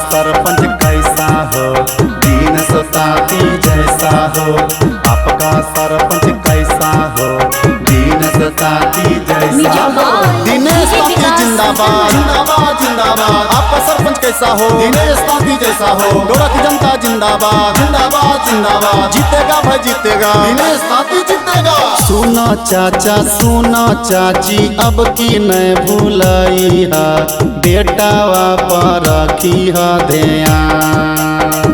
सरपंच कैसा हो, दीन सताती जैसा हो। आपका सरपंच कैसा हो, दीन सताती जैसा हो। दिनेश ताती जिंदाबाद जिंदाबाद जिंदाबाद। आपका सरपंच कैसा हो, दिनेश ताती जैसा हो। डोरा की जनता जिंदाबाद जिंदाबाद जिंदाबाद। जीतेगा भाई जीतेगा, दिनेश ताती जीतेगा। सुनो चाचा सुनो चाची, अब की नहीं भूलई है, बेटावा पर रखी है ध्यान।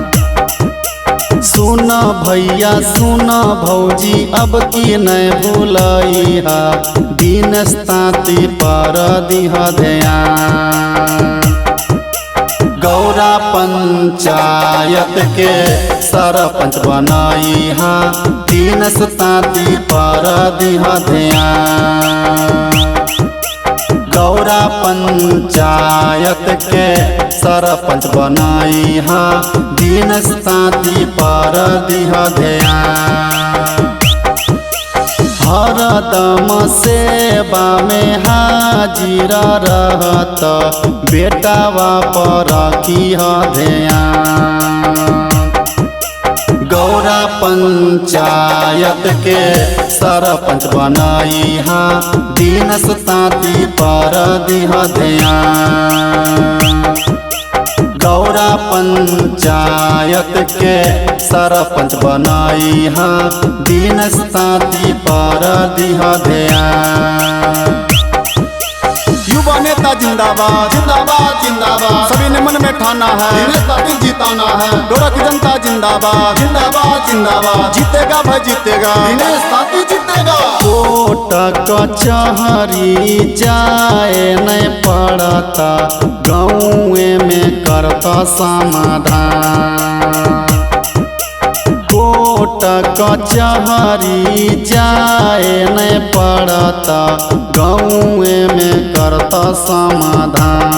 सुनो भैया सुनो भौजी, अब की नहीं भूलई है, दीनेश ताती पर दिह ध्यान। गौरा पंचायत के सरपंच बनाई है, दीनेश ताती पर दिह ध्यान। गौरा पंचायत के सरपंच बनाई है, दीनेश ताती पर दिह ध्यान। हरदम सेवा में हाजिर रहत, बेटावा पर रखी है ध्यान। गौरा पंचायत के सरपंच बनाई है, दीनेश ताती पर दिह ध्यान। गौरा पंचायत के सरपंच बनाई है, दीनेश ताती पर दिह ध्यान। युवा नेता जिंदाबाद जिंदाबाद जिंदाबाद। सभी ने मन में ठाना है, दिनेश ताती जिताना है। डोरा की जनता जिंदाबाद जिंदाबाद जिंदाबाद। जीतेगा भाई जीतेगा, दिनेश ताती जीतेगा। कोट कचहरी जाए नहीं पड़ता, गाँव में करता समाधान। कोट कचहरी जाए नहीं पड़ता, गाँव में करता समाधान।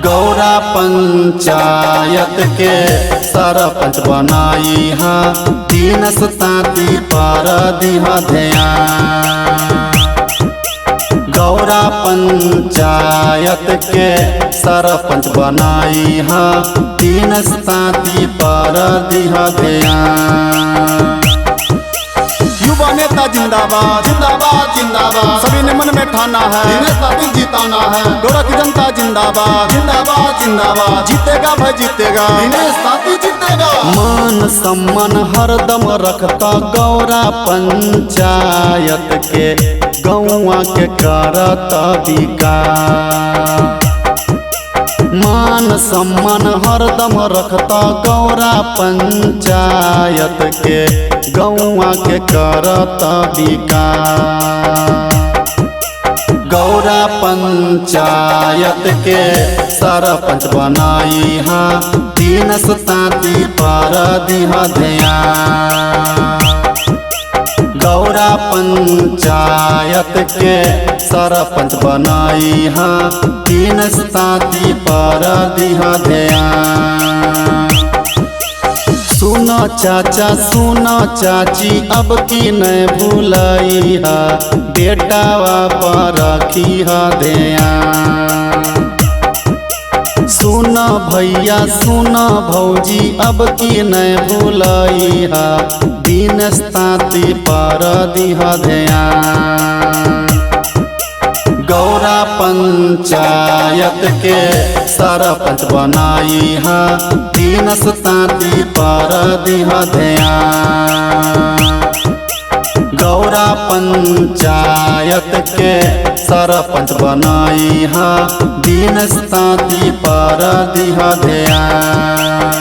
गौरा पंचायत के सरपंच बनाई है, दीनेश ताती पर दिह ध्यान। गौरा पंचायत के सरपंच बनाई है, दीनेश ताती पर दिह ध्यान। युवा नेता जिंदाबाद जिंदाबाद जिंदाबाद। सभी ने मन में ठाना है, दिनेश ताती जिताना है। डोरा की जनता जिंदाबाद जिंदाबाद जिंदाबाद। जीतेगा भाई जीतेगा, दिनेश ताती जीतेगा। मान सम्मान हरदम रखता, गौरा पंचायत के गौवा के करत विकास। मान सम्मान हरदम रखता, गौरा पंचायत के गौवा के करत विकास। गौरा पंचायत के सरपंच बनाई है, दीनेश ताती पर दिह ध्यान। गौरा पंचायत के सरपंच बनाई है, दीनेश ताती पर दिह ध्यान। सुनो चाचा सुनो चाची, अब की नहीं भूलई है, बेटावा पर रखी है ध्यान। सुनो भैया सुनो भौजी, अब की नहीं भूलई है, दीनेश ताती पर दिह ध्यान। गौरा पंचायत के सरपंच बनाई है, दीनेश ताती पर दिह ध्यान। गौरा पंचायत के सरपंच बनाई है, दीनेश ताती पर दिह ध्यान।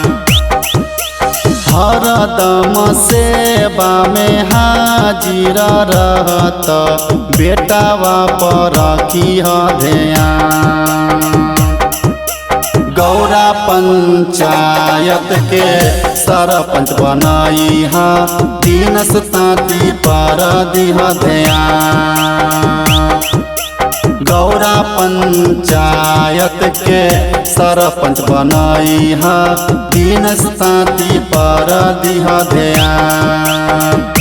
हरदम सेवा में हाजिर रहत, बेटावा पर रखी है ध्यान। गौरा पंचायत के सरपंच बनाई है, दीनेश ताती पर दिह ध्यान। गौरा पंचायत के सरपंच बनाई है, दीनेश ताती पर दिह ध्यान।